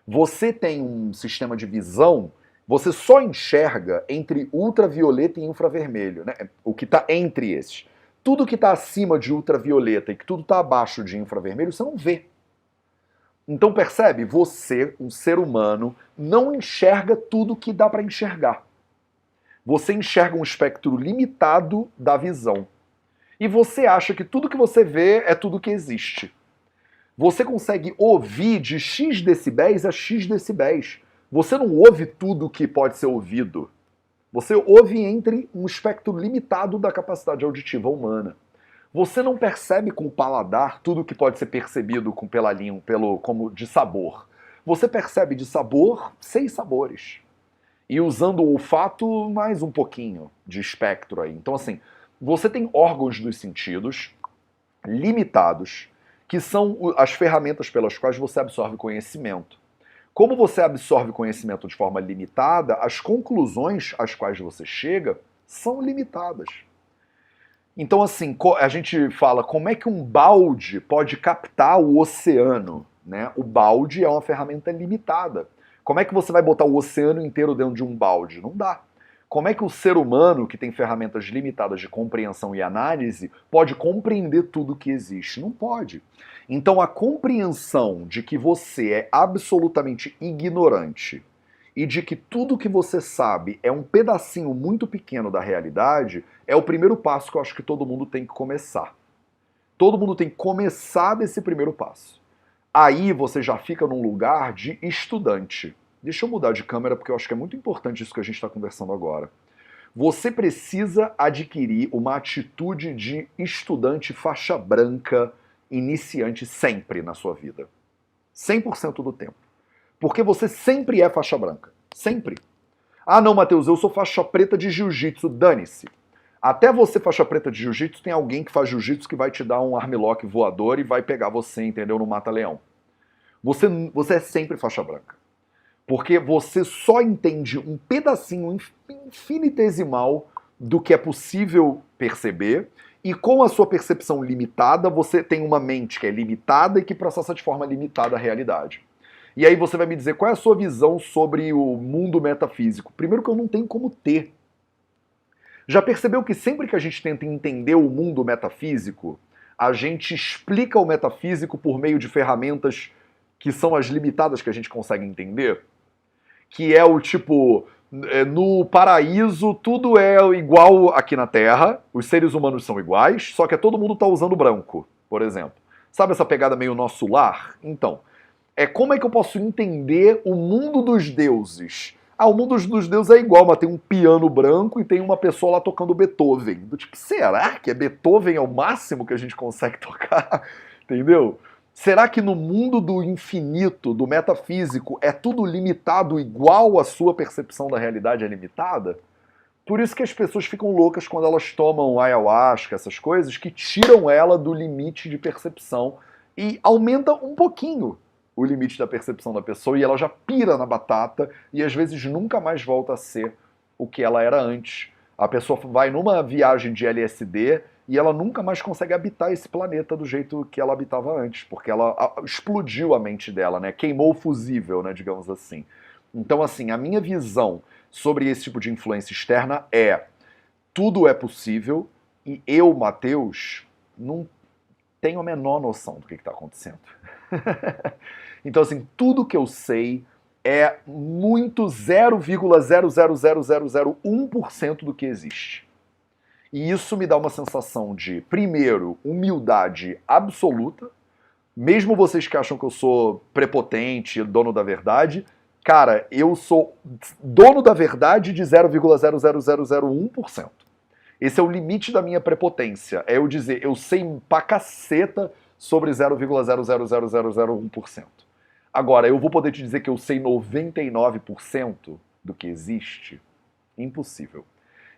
Você tem um sistema de visão, você só enxerga entre ultravioleta e infravermelho, né? O que está entre esses. Tudo que está acima de ultravioleta e que tudo está abaixo de infravermelho, você não vê. Então percebe? Você, um ser humano, não enxerga tudo que dá para enxergar. Você enxerga um espectro limitado da visão. E você acha que tudo que você vê é tudo que existe. Você consegue ouvir de X decibéis a X decibéis. Você não ouve tudo que pode ser ouvido. Você ouve entre um espectro limitado da capacidade auditiva humana. Você não percebe com o paladar tudo que pode ser percebido pela língua, como de sabor. Você percebe de sabor 6 sabores. E usando o olfato, mais um pouquinho de espectro aí. Então, assim, você tem órgãos dos sentidos limitados, que são as ferramentas pelas quais você absorve conhecimento. Como você absorve conhecimento de forma limitada, as conclusões às quais você chega são limitadas. Então, assim, a gente fala como é que um balde pode captar o oceano, né? O balde é uma ferramenta limitada. Como é que você vai botar o oceano inteiro dentro de um balde? Não dá. Como é que o ser humano, que tem ferramentas limitadas de compreensão e análise, pode compreender tudo que existe? Não pode. Então, a compreensão de que você é absolutamente ignorante e de que tudo que você sabe é um pedacinho muito pequeno da realidade é o primeiro passo que eu acho que todo mundo tem que começar. Todo mundo tem que começar desse primeiro passo. Aí você já fica num lugar de estudante. Deixa eu mudar de câmera porque eu acho que é muito importante isso que a gente está conversando agora. Você precisa adquirir uma atitude de estudante faixa branca iniciante sempre na sua vida. 100% do tempo. Porque você sempre é faixa branca. Sempre. Ah, não, Matheus, eu sou faixa preta de jiu-jitsu. Dane-se. Até você, faixa preta de jiu-jitsu, tem alguém que faz jiu-jitsu que vai te dar um armlock voador e vai pegar você, entendeu? No mata-leão. Você é sempre faixa branca. Porque você só entende um pedacinho infinitesimal do que é possível perceber, e com a sua percepção limitada, você tem uma mente que é limitada e que processa de forma limitada a realidade. E aí você vai me dizer qual é a sua visão sobre o mundo metafísico. Primeiro que eu não tenho como ter. Já percebeu que sempre que a gente tenta entender o mundo metafísico, a gente explica o metafísico por meio de ferramentas que são as limitadas que a gente consegue entender? Que é o tipo, no paraíso tudo é igual aqui na Terra, os seres humanos são iguais, só que todo mundo tá usando branco, por exemplo. Sabe essa pegada meio nosso lar? Então, como é que eu posso entender o mundo dos deuses? Ah, o mundo dos deuses é igual, mas tem um piano branco e tem uma pessoa lá tocando Beethoven. Do tipo, será que Beethoven é o máximo que a gente consegue tocar? Entendeu? Será que no mundo do infinito, do metafísico, é tudo limitado igual a sua percepção da realidade é limitada? Por isso que as pessoas ficam loucas quando elas tomam ayahuasca, essas coisas, que tiram ela do limite de percepção e aumenta um pouquinho o limite da percepção da pessoa e ela já pira na batata e às vezes nunca mais volta a ser o que ela era antes. A pessoa vai numa viagem de LSD e ela nunca mais consegue habitar esse planeta do jeito que ela habitava antes, porque ela explodiu a mente dela, né? Queimou o fusível, né, digamos assim. Então, assim, a minha visão sobre esse tipo de influência externa é: tudo é possível e eu, Matheus, não tenho a menor noção do que está acontecendo. Então, assim, tudo que eu sei é muito 0,0000001% do que existe. E isso me dá uma sensação de, primeiro, humildade absoluta. Mesmo vocês que acham que eu sou prepotente, dono da verdade, cara, eu sou dono da verdade de 0,00001%. Esse é o limite da minha prepotência. É eu dizer, eu sei pra caceta sobre 0,00001%. Agora, eu vou poder te dizer que eu sei 99% do que existe? Impossível.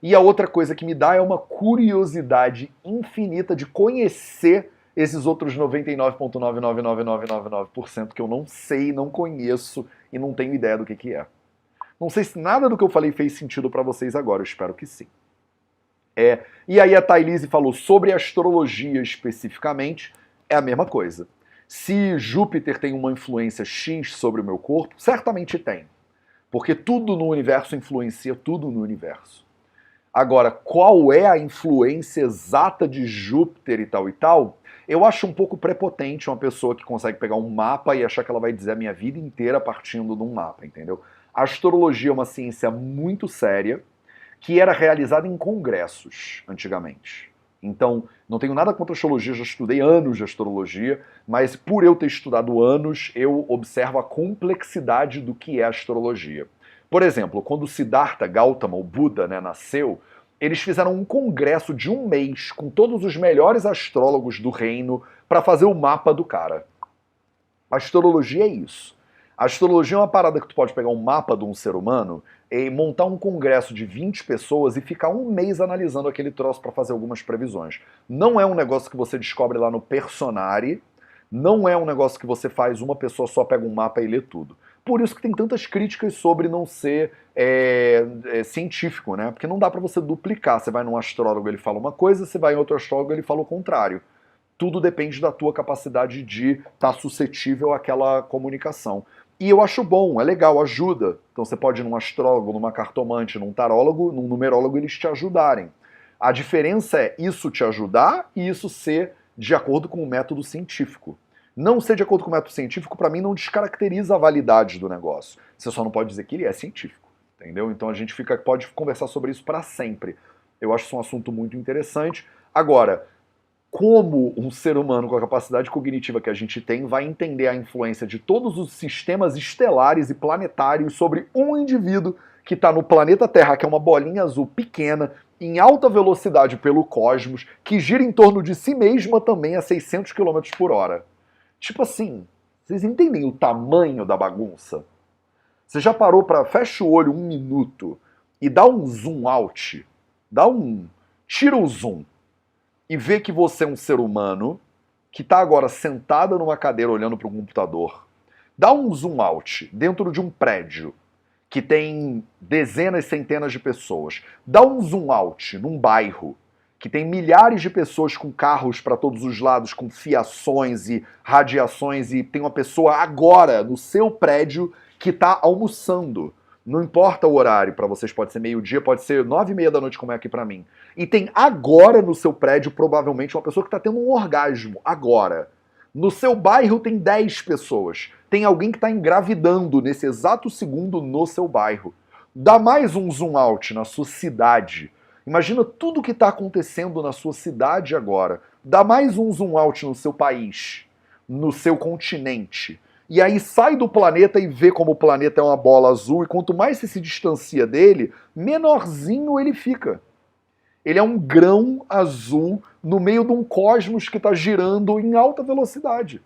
E a outra coisa que me dá é uma curiosidade infinita de conhecer esses outros 99,999999% que eu não sei, não conheço e não tenho ideia do que é. Não sei se nada do que eu falei fez sentido para vocês agora, eu espero que sim. E aí a Thailise falou sobre astrologia especificamente, é a mesma coisa. Se Júpiter tem uma influência X sobre o meu corpo, certamente tem. Porque tudo no universo influencia tudo no universo. Agora, qual é a influência exata de Júpiter e tal, eu acho um pouco prepotente uma pessoa que consegue pegar um mapa e achar que ela vai dizer a minha vida inteira partindo de um mapa, entendeu? A astrologia é uma ciência muito séria, que era realizada em congressos antigamente. Então, não tenho nada contra astrologia, já estudei anos de astrologia, mas por eu ter estudado anos, eu observo a complexidade do que é astrologia. Por exemplo, quando Siddhartha Gautama, o Buda, né, nasceu, eles fizeram um congresso de um mês com todos os melhores astrólogos do reino para fazer o mapa do cara. A astrologia é isso. A astrologia é uma parada que tu pode pegar um mapa de um ser humano e montar um congresso de 20 pessoas e ficar um mês analisando aquele troço para fazer algumas previsões. Não é um negócio que você descobre lá no Personari, não é um negócio que você faz uma pessoa só pega um mapa e lê tudo. Por isso que tem tantas críticas sobre não ser científico, né? Porque não dá para você duplicar. Você vai num astrólogo, ele fala uma coisa, você vai em outro astrólogo, ele fala o contrário. Tudo depende da tua capacidade de estar suscetível àquela comunicação. E eu acho bom, é legal, ajuda. Então você pode ir num astrólogo, numa cartomante, num tarólogo, num numerólogo, eles te ajudarem. A diferença é isso te ajudar e isso ser de acordo com o método científico. Não ser de acordo com o método científico, para mim, não descaracteriza a validade do negócio. Você só não pode dizer que ele é científico, entendeu? Então a gente pode conversar sobre isso para sempre. Eu acho isso um assunto muito interessante. Agora, como um ser humano com a capacidade cognitiva que a gente tem vai entender a influência de todos os sistemas estelares e planetários sobre um indivíduo que está no planeta Terra, que é uma bolinha azul pequena, em alta velocidade pelo cosmos, que gira em torno de si mesma também a 600 quilômetros por hora. Tipo assim, vocês entendem o tamanho da bagunça? Você já parou para fecha o olho um minuto e dá um zoom out, tira o zoom e vê que você é um ser humano que está agora sentada numa cadeira olhando para o computador. Dá um zoom out dentro de um prédio que tem dezenas, centenas de pessoas. Dá um zoom out num bairro que tem milhares de pessoas com carros para todos os lados, com fiações e radiações, e tem uma pessoa agora no seu prédio que está almoçando. Não importa o horário, para vocês pode ser meio-dia, pode ser 9h30 da noite, como é aqui para mim. E tem agora no seu prédio, provavelmente, uma pessoa que está tendo um orgasmo, agora. No seu bairro tem 10 pessoas. Tem alguém que está engravidando nesse exato segundo no seu bairro. Dá mais um zoom out na sua cidade. Imagina tudo que está acontecendo na sua cidade agora. Dá mais um zoom out no seu país, no seu continente. E aí sai do planeta e vê como o planeta é uma bola azul, e quanto mais você se distancia dele, menorzinho ele fica. Ele é um grão azul no meio de um cosmos que está girando em alta velocidade.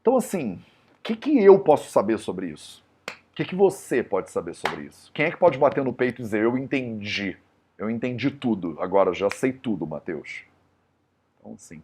Então, assim, o que eu posso saber sobre isso? O que você pode saber sobre isso? Quem é que pode bater no peito e dizer, eu entendi. Eu entendi tudo. Agora, já sei tudo, Matheus. Então, assim,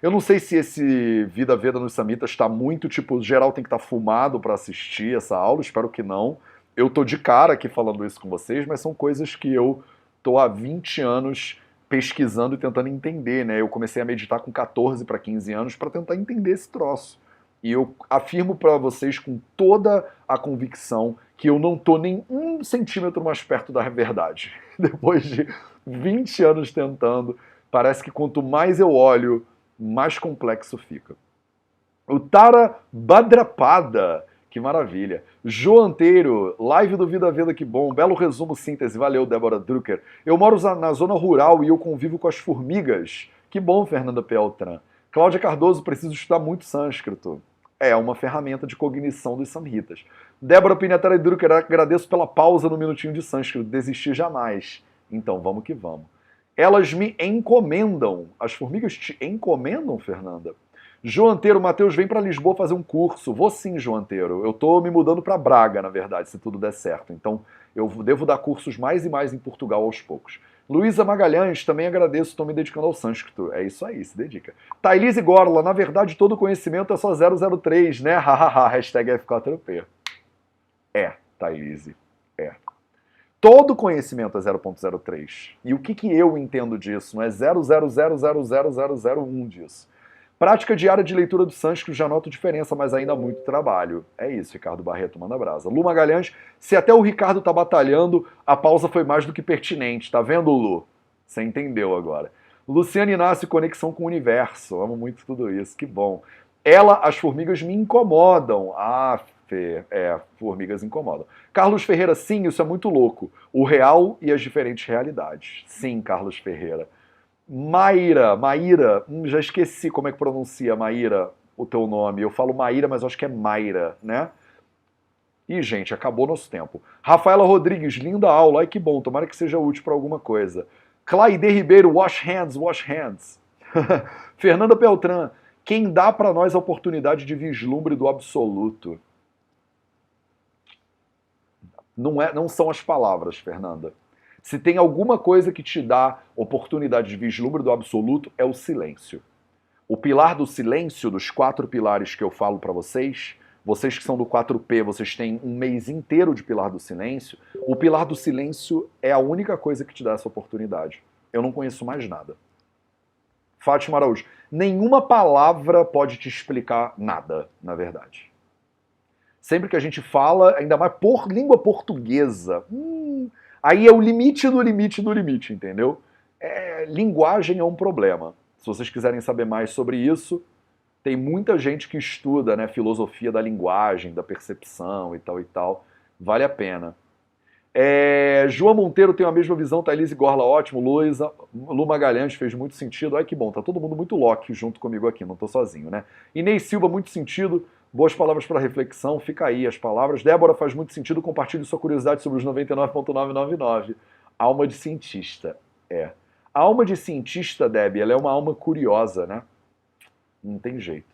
eu não sei se esse Vida Veda nos Samhitas está muito, tipo, geral tem que estar fumado para assistir essa aula, espero que não. Eu tô de cara aqui falando isso com vocês, mas são coisas que eu tô há 20 anos pesquisando e tentando entender, né? Eu comecei a meditar com 14 para 15 anos para tentar entender esse troço. E eu afirmo para vocês com toda a convicção que eu não tô nem 1 centímetro mais perto da verdade. Depois de 20 anos tentando, parece que quanto mais eu olho, mais complexo fica. O Tara Badrapada, que maravilha. Joanteiro, live do Vida Veda, que bom. Belo resumo, síntese. Valeu, Débora Drucker. Eu moro na zona rural e eu convivo com as formigas. Que bom, Fernanda Peltran. Cláudia Cardoso, preciso estudar muito sânscrito. É uma ferramenta de cognição dos samhitas. Débora Pinetara Drucker, agradeço pela pausa no minutinho de sânscrito. Desistir jamais. Então, vamos que vamos. Elas me encomendam. As formigas te encomendam, Fernanda? Joanteiro, Matheus, vem para Lisboa fazer um curso. Vou sim, Joanteiro. Eu tô me mudando para Braga, na verdade, se tudo der certo. Então, eu devo dar cursos mais e mais em Portugal aos poucos. Luísa Magalhães, também agradeço, estou me dedicando ao sânscrito. É isso aí, se dedica. Thailise Gorla, na verdade, todo conhecimento é só 003, né? Hahaha, hashtag F4P. É, Thailise, é. Todo conhecimento é 0.03. E o que eu entendo disso? Não é 0.0000001 disso. Prática diária de leitura do sânscrito, já noto diferença, mas ainda há muito trabalho. É isso, Ricardo Barreto, manda brasa. Lu Magalhães, se até o Ricardo tá batalhando, a pausa foi mais do que pertinente. Tá vendo, Lu? Você entendeu agora. Luciana Inácio, conexão com o universo. Amo muito tudo isso, que bom. As formigas me incomodam. Ah, Fê, formigas incomodam. Carlos Ferreira, sim, isso é muito louco. O real e as diferentes realidades. Sim, Carlos Ferreira. Maíra, já esqueci como é que pronuncia, Maíra, o teu nome. Eu falo Maíra, mas eu acho que é Mayra, né? Ih, gente, acabou nosso tempo. Rafaela Rodrigues, linda aula. Ai, que bom, tomara que seja útil para alguma coisa. Claide Ribeiro, wash hands, wash hands. Fernanda Peltran, quem dá para nós a oportunidade de vislumbre do absoluto? Não são as palavras, Fernanda. Se tem alguma coisa que te dá oportunidade de vislumbre do absoluto, é o silêncio. O pilar do silêncio, dos 4 pilares que eu falo para vocês que são do 4P, vocês têm um mês inteiro de pilar do silêncio. O pilar do silêncio é a única coisa que te dá essa oportunidade. Eu não conheço mais nada. Fátima Araújo, nenhuma palavra pode te explicar nada, na verdade. Sempre que a gente fala, ainda mais por língua portuguesa, aí é o limite do limite do limite, entendeu? Linguagem é um problema. Se vocês quiserem saber mais sobre isso, tem muita gente que estuda, né, filosofia da linguagem, da percepção e tal. Vale a pena. João Monteiro tem a mesma visão, Thailise Gorla, ótimo. Lu Magalhães fez muito sentido. Ai, que bom, tá todo mundo muito Loki junto comigo aqui, não tô sozinho, né? Inês Silva, muito sentido. Boas palavras para reflexão, fica aí as palavras. Débora, faz muito sentido, compartilhe sua curiosidade sobre os 99,999. Alma de cientista, A alma de cientista, Deb, ela é uma alma curiosa, né? Não tem jeito.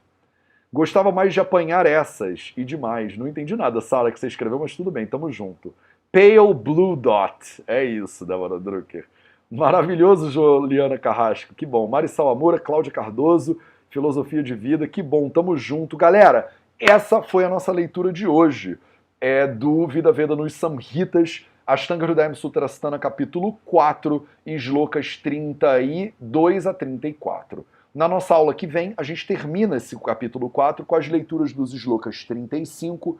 Gostava mais de apanhar essas e demais. Não entendi nada, Sara, que você escreveu, mas tudo bem, tamo junto. Pale Blue Dot. É isso, Débora Drucker. Maravilhoso, Juliana Carrasco. Que bom. Marissal Amora, Cláudia Cardoso, Filosofia de Vida. Que bom, tamo junto. Galera, essa foi a nossa leitura de hoje. Do Vida Veda nos Samhitas, Ashtanga Hridayam Sutrasthana, capítulo 4, e Shlokas 32 a 34. Na nossa aula que vem, a gente termina esse capítulo 4 com as leituras dos Shlokas 35,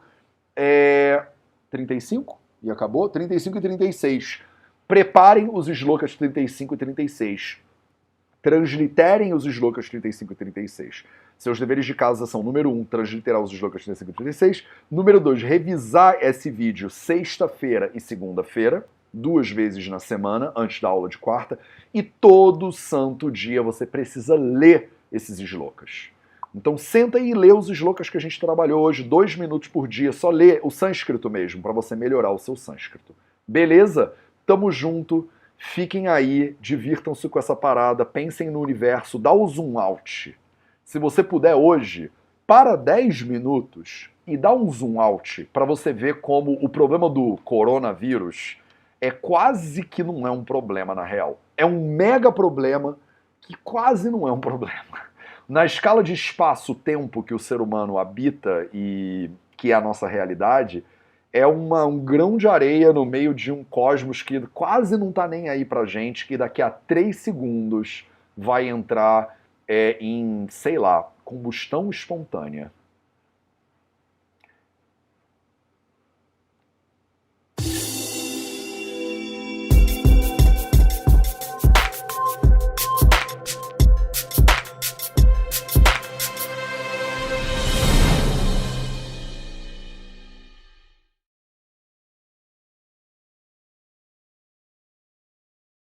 35? E acabou? 35 e 36. Preparem os Shlokas 35 e 36. Transliterem os Shlokas 35 e 36. Seus deveres de casa são, número 1, transliterar os Shlokas 35 e 36. Número 2, revisar esse vídeo sexta-feira e segunda-feira, 2 vezes na semana, antes da aula de quarta. E todo santo dia você precisa ler esses Shlokas. Então senta e lê os Shlokas que a gente trabalhou hoje, 2 minutos por dia, só lê o sânscrito mesmo, para você melhorar o seu sânscrito. Beleza? Tamo junto. Fiquem aí, divirtam-se com essa parada, pensem no universo, dá o zoom out. Se você puder hoje, para 10 minutos e dá um zoom out para você ver como o problema do coronavírus quase que não é um problema na real. É um mega problema que quase não é um problema. Na escala de espaço-tempo que o ser humano habita e que é a nossa realidade, um grão de areia no meio de um cosmos que quase não tá nem aí pra gente, que daqui a 3 segundos vai entrar em, sei lá, combustão espontânea.